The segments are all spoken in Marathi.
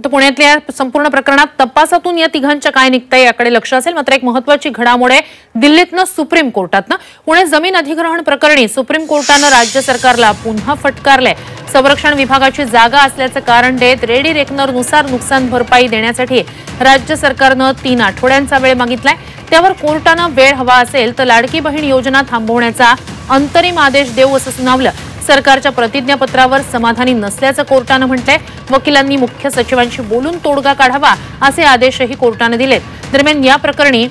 आता पुण्यातल्या संपूर्ण प्रकरणात तपासातून या तिघांच्या काय निघतंय याकडे लक्ष असेल। मात्र एक महत्त्वाची घडामोड आहे दिल्लीतनं सुप्रीम कोर्टातनं। पुणे जमीन अधिग्रहण प्रकरणी सुप्रीम कोर्टानं राज्य सरकारला पुन्हा फटकारलंय। संरक्षण विभागाची जागा असल्याचं कारण देत रेडी रेकनरनुसार नुकसान भरपाई देण्यासाठी राज्य सरकारनं 3 आठवड्यांचा वेळ मागितलाय। त्यावर कोर्टानं वेळ हवा असेल तर लाडकी बहीण योजना थांबवण्याचा अंतरिम आदेश देऊ असं सुनावलं। सरकारच्या प्रतिज्ञापत्रावर समाधानी नसल्याचं कोर्टानं म्हटलंय। वकिलांनी मुख्य सचिवांशी बोलून तोडगा काढावा असे आदेशही कोर्टानं दिलेत। दरम्यान या प्रकरणी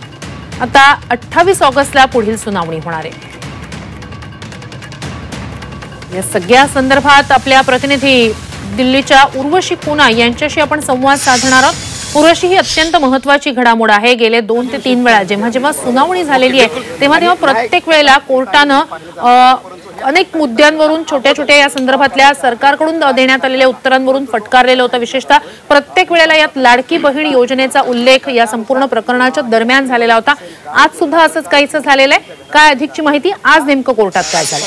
आता 28 ऑगस्टला पुढील सुनावणी होणार आहे। या सगळ्या संदर्भात आपल्या प्रतिनिधी दिल्लीच्या उर्वशी पूना यांच्याशी आपण संवाद साधणार आहोत। उर्वशी, ही अत्यंत महत्त्वाची घडामोड आहे। गेले 2 ते 3 वेळा जेव्हा सुनावणी झालेली आहे तेव्हा प्रत्येक वेळेला कोर्टानं अनेक मुद्द्यांवरून छोट्या या संदर्भातल्या सरकारकडून देण्यात आलेल्या उत्तरांवरून फटकारलेलं होतं। विशेषतः प्रत्येक वेळेला यात लाडकी बहीण योजनेचा उल्लेख या संपूर्ण प्रकरणाच्या दरम्यान झालेला होता। आज सुद्धा असंच काहीसं झालेलं आहे। काय अधिकची माहिती आज नेमकं कोर्टात काय झालं?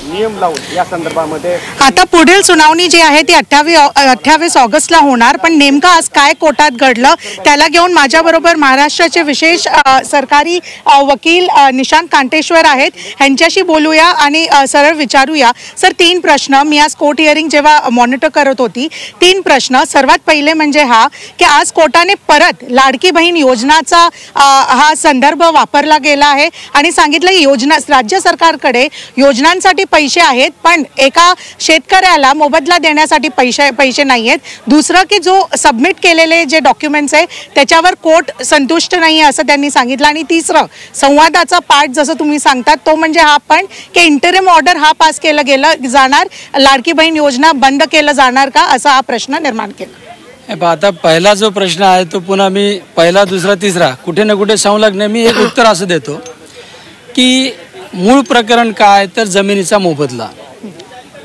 नियम लावून या संदर्भामध्ये आता पुढील सुनावणी जी आहे ती 28 ऑगस्टला होणार। पण नेमकं आज काय कोर्टात घडलं त्याला घेऊन माझ्याबरोबर महाराष्ट्राचे विशेष सरकारी वकील निशांत कांटेश्वर आहेत। ह्यांच्याशी बोलूया आणि सरळ विचारूया। सर, 3 प्रश्न मी आज कोर्ट हिअरिंग जेव्हा मॉनिटर करत होती 3 प्रश्न। सर्वात पहिले म्हणजे हा की आज कोर्टाने परत लाडकी बहीण योजनाचा हा संदर्भ वापरला गेला आहे आणि सांगितलं की योजना राज्य सरकारकडे योजनांसाठी पैसे आहेत पण एका शेतकऱ्याला मोबदला देण्यासाठी पैसे नाही आहेत। दुसरं की जो सबमिट केलेले जे डॉक्युमेंट्स आहे त्याच्यावर कोर्ट संतुष्ट नाही आहे असं त्यांनी सांगितलं। आणि तिसरं संवादाचा पार्ट जसं तुम्ही सांगतात तो म्हणजे हा पण की इंटरिम ऑर्डर हा पास केला गेला जाणार, लाडकी बहीण योजना बंद केलं जाणार का असा हा प्रश्न निर्माण केला। आता पहिला जो प्रश्न आहे तो पुन्हा मी पहिला दुसरा तिसरा कुठे ना कुठे संलग्न मी एक उत्तर असं देतो की मूळ प्रकरण काय तर जमिनीचा मोबदला।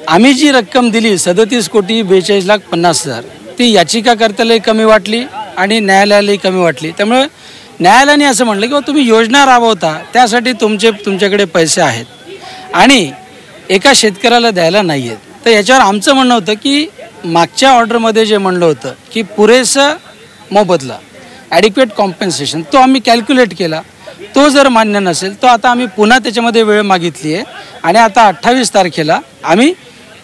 आम्ही जी रक्कम दिली 37,42,50,00,000 ती याचिकाकर्त्यालाही कमी वाटली आणि न्यायालयालाही कमी वाटली। त्यामुळे न्यायालयाने असं म्हटलं की तुम्ही योजना राबवता त्यासाठी तुमच्याकडे पैसे आहेत आणि एका शेतकऱ्याला द्यायला नाही आहेत। तर याच्यावर आमचं म्हणणं होतं की मागच्या ऑर्डरमध्ये जे म्हणलं होतं की पुरेसं मोबदला ॲडिक्वेट कॉम्पेन्सेशन तो आम्ही कॅल्क्युलेट केला। तो जर मान्य नसेल तर आता आम्ही पुन्हा त्याच्यामध्ये वेळ मागितली आहे आणि आता 28 तारखेला आम्ही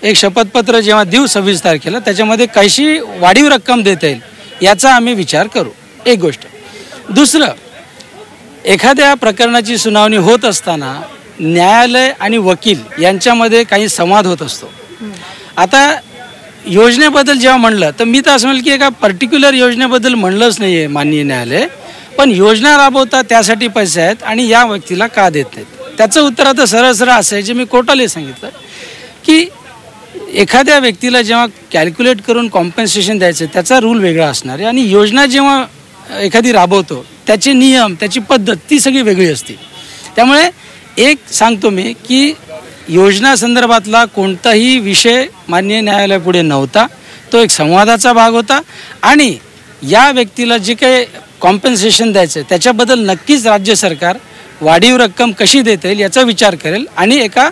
एक शपथपत्र जेव्हा देऊ 26 तारखेला त्याच्यामध्ये कशी वाढीव रक्कम देता येईल याचा आम्ही विचार करू। एक गोष्ट। दुसरं, एखाद्या प्रकरणाची सुनावणी होत असताना न्यायालय आणि वकील यांच्यामध्ये काही संवाद होत असतो। आता योजनेबद्दल जेव्हा म्हणलं तर मी तर असं म्हणलं की एका पर्टिक्युलर योजनेबद्दल म्हणलंच नाही आहे माननीय न्यायालय, पण योजना राबवता त्यासाठी पैसे आहेत आणि या व्यक्तीला का देत नाहीत त्याचं उत्तर आता सरळ असं आहे जे मी कोर्टाला सांगितलं की एखाद्या व्यक्तीला जेव्हा कॅल्क्युलेट करून कॉम्पेन्सेशन द्यायचं त्याचा रूल वेगळा असणार आहे आणि योजना जेव्हा एखादी राबवतो त्याचे नियम त्याची पद्धत ती सगळी वेगळी असते। त्यामुळे एक सांगतो मी की योजना संदर्भातला कोणताही विषय माननीय न्यायालयापुढे नव्हता, तो एक संवादाचा भाग होता आणि या व्यक्तीला जे काही कॉम्पेन्सेशन द्यायचं त्याच्याबद्दल नक्कीच राज्य सरकार वाढीव रक्कम कशी देता येईल याचा विचार करेल आणि एका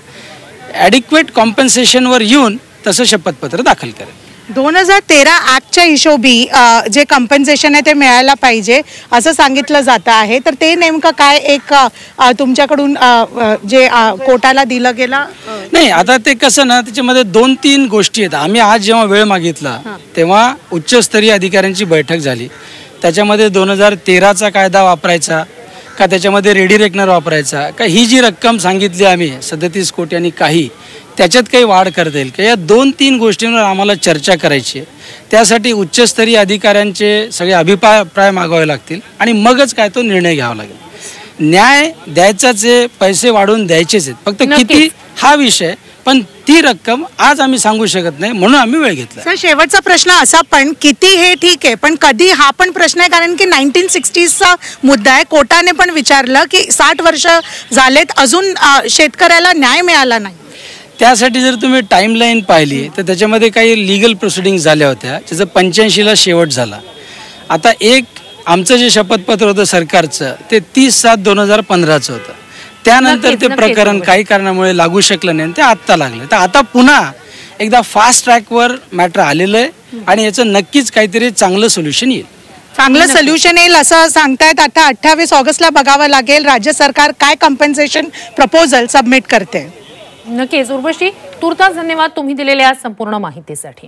ॲडिक्वेट कॉम्पेन्सेशनवर येऊन तसं शपथपत्र दाखल करेल। 2013 ॲक्टच्या हिशोबी जे कॉम्पेन्सेशन आहे ते मिळायला पाहिजे असं सांगितलं जातं आहे। तर ते नेमकं काय एक तुमच्याकडून जे कोर्टाला दिलं गेलं नाही। आता ते कसं ना त्याच्यामध्ये 2-3 गोष्टी आहेत। आम्ही आज जेव्हा वेळ मागितला तेव्हा उच्चस्तरीय अधिकाऱ्यांची बैठक झाली। त्याच्यामध्ये 2013चा कायदा वापरायचा का त्याच्यामध्ये रेडी रेकनर वापरायचा का ही जी रक्कम सांगितली आम्ही 37 कोटी आणि काही त्याच्यात काही वाढ करता येईल का या 2-3 गोष्टींवर आम्हाला चर्चा करायची आहे। त्यासाठी उच्चस्तरीय अधिकाऱ्यांचे सगळे अभिप्राय मागावे लागतील आणि मगच काय तो निर्णय घ्यावा लागेल। न्याय द्यायचाच आहे, पैसे वाढवून द्यायचेच आहेत, फक्त किती हा विषय, पण ती रक्कम आज आम्ही सांगू शकत नाही म्हणून आम्ही वेळ घेतला। सर, शेवटचा प्रश्न असा पण किती हे ठीक आहे पण कधी हा पण प्रश्न आहे कारण की 1960चा मुद्दा आहे। कोर्टाने पण विचारलं की 60 वर्ष झालेत अजून शेतकऱ्याला न्याय मिळाला नाही। त्यासाठी जर तुम्ही टाईमलाईन पाहिली तर त्याच्यामध्ये काही लीगल प्रोसिडिंग झाल्या होत्या ज्याचं 85ला शेवट झाला। आता एक आमचं जे शपथपत्र होतं सरकारचं ते 30/7/2015चं होतं। त्यानंतर ते प्रकरण काही कारणामुळे लागू शकलं नाही ते आत्ता लागलं। तर आता पुन्हा एकदा फास्ट ट्रॅकवर मॅटर आलेलं आहे आणि याचं नक्कीच काहीतरी चांगलं सोल्युशन येईल. चांगलं सोल्युशन येईल असं सांगतायत. आता 28 ऑगस्टला बघावं लागेल राज्य सरकार काय कॉम्पेन्सेशन प्रपोजल सबमिट करते. नक्कीच उर्वशी, तुर्तास धन्यवाद तुम्ही दिलेल्या संपूर्ण माहितीसाठी.